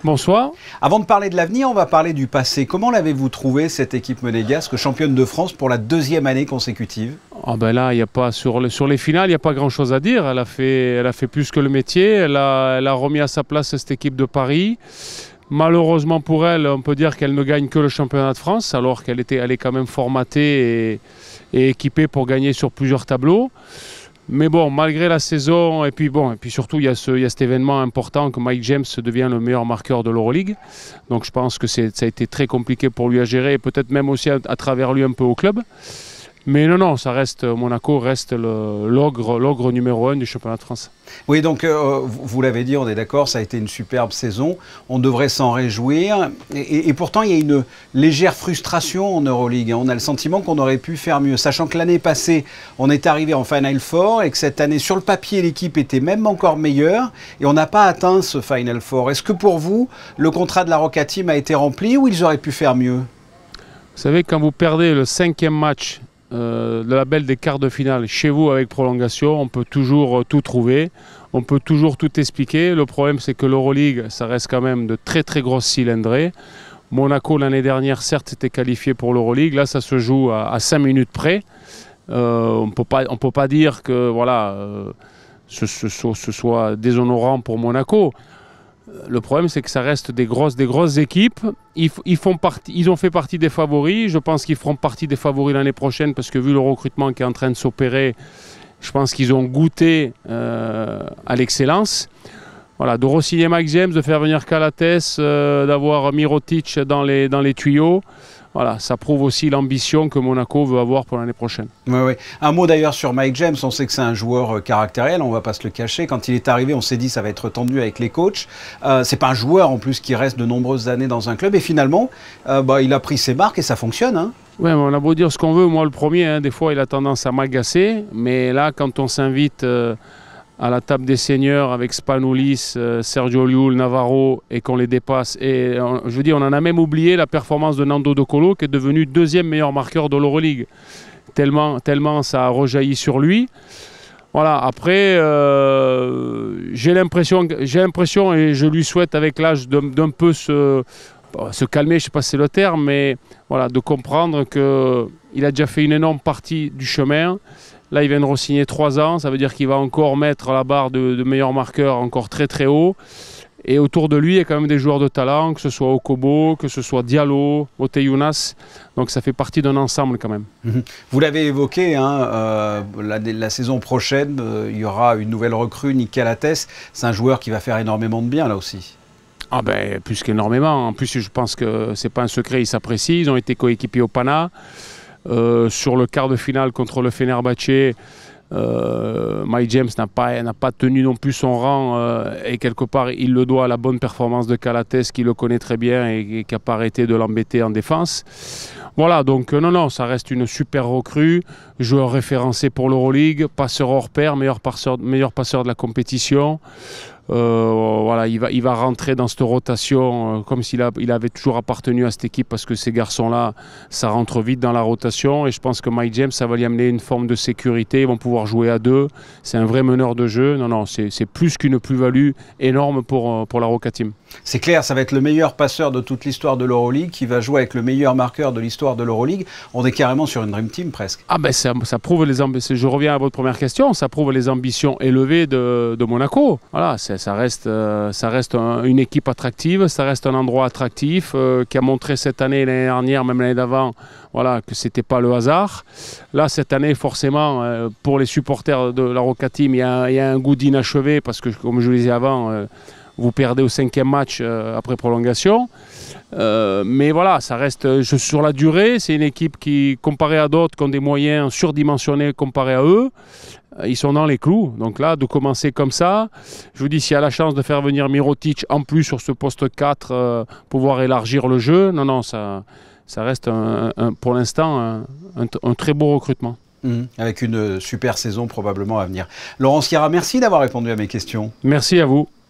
Bonsoir. Avant de parler de l'avenir, on va parler du passé. Comment l'avez-vous trouvé, cette équipe monégasque, championne de France pour la 2e année consécutive? Ah ben là, y a pas, sur les finales, il n'y a pas grand-chose à dire. Elle a fait plus que le métier. Elle a remis à sa place cette équipe de Paris. Malheureusement pour elle, on peut dire qu'elle ne gagne que le championnat de France, alors qu'elle est quand même formatée et équipée pour gagner sur plusieurs tableaux. Mais bon, malgré la saison, et puis surtout, il y a cet événement important que Mike James devient le meilleur marqueur de l'Euroleague. Donc je pense que ça a été très compliqué pour lui à gérer, et peut-être même aussi à travers lui un peu au club. Mais non, Monaco reste l'ogre numéro 1 du championnat de France. Oui, donc vous l'avez dit, on est d'accord, ça a été une superbe saison. On devrait s'en réjouir. Et pourtant, il y a une légère frustration en Euroleague. On a le sentiment qu'on aurait pu faire mieux. Sachant que l'année passée, on est arrivé en Final Four et que cette année, sur le papier, l'équipe était même encore meilleure. Et on n'a pas atteint ce Final Four. Est-ce que pour vous, le contrat de la Roca Team a été rempli ou ils auraient pu faire mieux? Vous savez, quand vous perdez le 5e match de la belle des quarts de finale chez vous avec prolongation, on peut toujours tout trouver, on peut toujours tout expliquer. Le problème, c'est que l'Euroleague, ça reste quand même de très très grosses cylindrées. Monaco l'année dernière, certes, était qualifié pour l'Euroleague. Là, ça se joue à 5 minutes près. On peut pas dire que voilà, ce soit déshonorant pour Monaco. Le problème, c'est que ça reste des grosses équipes. Ils ont fait partie des favoris. Je pense qu'ils feront partie des favoris l'année prochaine parce que vu le recrutement qui est en train de s'opérer, je pense qu'ils ont goûté à l'excellence. Voilà, de re-signer Mike James, de faire venir Calates, d'avoir Mirotic dans les tuyaux. Voilà, ça prouve aussi l'ambition que Monaco veut avoir pour l'année prochaine. Oui. Un mot d'ailleurs sur Mike James. On sait que c'est un joueur caractériel, on ne va pas se le cacher. Quand il est arrivé, on s'est dit que ça va être tendu avec les coachs. C'est pas un joueur en plus qui reste de nombreuses années dans un club. Et finalement, il a pris ses marques et ça fonctionne. Hein. Oui, on a beau dire ce qu'on veut. Moi, le premier, des fois, il a tendance à m'agacer. Mais là, quand on s'invite à la table des seniors avec Spanoulis, Sergio Llull, Navarro et qu'on les dépasse. Et je veux dire, on en a même oublié la performance de Nando De Colo qui est devenu 2e meilleur marqueur de l'Euroleague. Tellement ça a rejailli sur lui. Voilà, après, j'ai l'impression et je lui souhaite avec l'âge d'un peu se calmer, je ne sais pas si c'est le terme, mais voilà, de comprendre qu'il a déjà fait une énorme partie du chemin. Là, il vient de re-signer 3 ans, ça veut dire qu'il va encore mettre la barre de meilleur marqueur encore très très haut. Et autour de lui, il y a quand même des joueurs de talent, que ce soit Okobo, que ce soit Diallo, Oteyounas. Donc ça fait partie d'un ensemble quand même. Vous l'avez évoqué, hein, la saison prochaine, il y aura une nouvelle recrue, Nick Calates. C'est un joueur qui va faire énormément de bien là aussi. Ah ben, plus qu'énormément. En plus, je pense que c'est pas un secret, ils s'apprécient. Ils ont été coéquipiers au Pana. Sur le quart de finale contre le Fenerbahçe, Mike James n'a pas tenu non plus son rang et quelque part il le doit à la bonne performance de Calates qui le connaît très bien et qui n'a pas arrêté de l'embêter en défense. Voilà, donc non, ça reste une super recrue, joueur référencé pour l'Euroleague, passeur hors pair, meilleur passeur de la compétition. Voilà, il va rentrer dans cette rotation comme s'il avait toujours appartenu à cette équipe parce que ces garçons-là, ça rentre vite dans la rotation et je pense que Mike James, ça va lui amener une forme de sécurité, ils vont pouvoir jouer à 2, c'est un vrai meneur de jeu, non, c'est plus qu'une plus-value énorme pour la Roca Team. C'est clair, ça va être le meilleur passeur de toute l'histoire de l'Euroleague qui va jouer avec le meilleur marqueur de l'histoire de l'Euroleague. On est carrément sur une Dream Team presque. Ah ben ça prouve les ambitions, je reviens à votre première question, ça prouve les ambitions élevées de Monaco. Voilà, ça reste une équipe attractive, ça reste un endroit attractif qui a montré cette année et l'année dernière, même l'année d'avant, voilà, que ce n'était pas le hasard. Là, cette année, forcément, pour les supporters de la Roca Team, il y a un goût d'inachevé parce que, comme je le disais avant, vous perdez au 5e match après prolongation. Mais voilà, ça reste sur la durée. C'est une équipe qui, comparée à d'autres, qui ont des moyens surdimensionnés comparés à eux, ils sont dans les clous. Donc là, de commencer comme ça, je vous dis, s'il y a la chance de faire venir Mirotic en plus sur ce poste 4, pouvoir élargir le jeu, non, ça reste pour l'instant un très beau recrutement. Avec une super saison probablement à venir. Laurent Sierra, merci d'avoir répondu à mes questions. Merci à vous.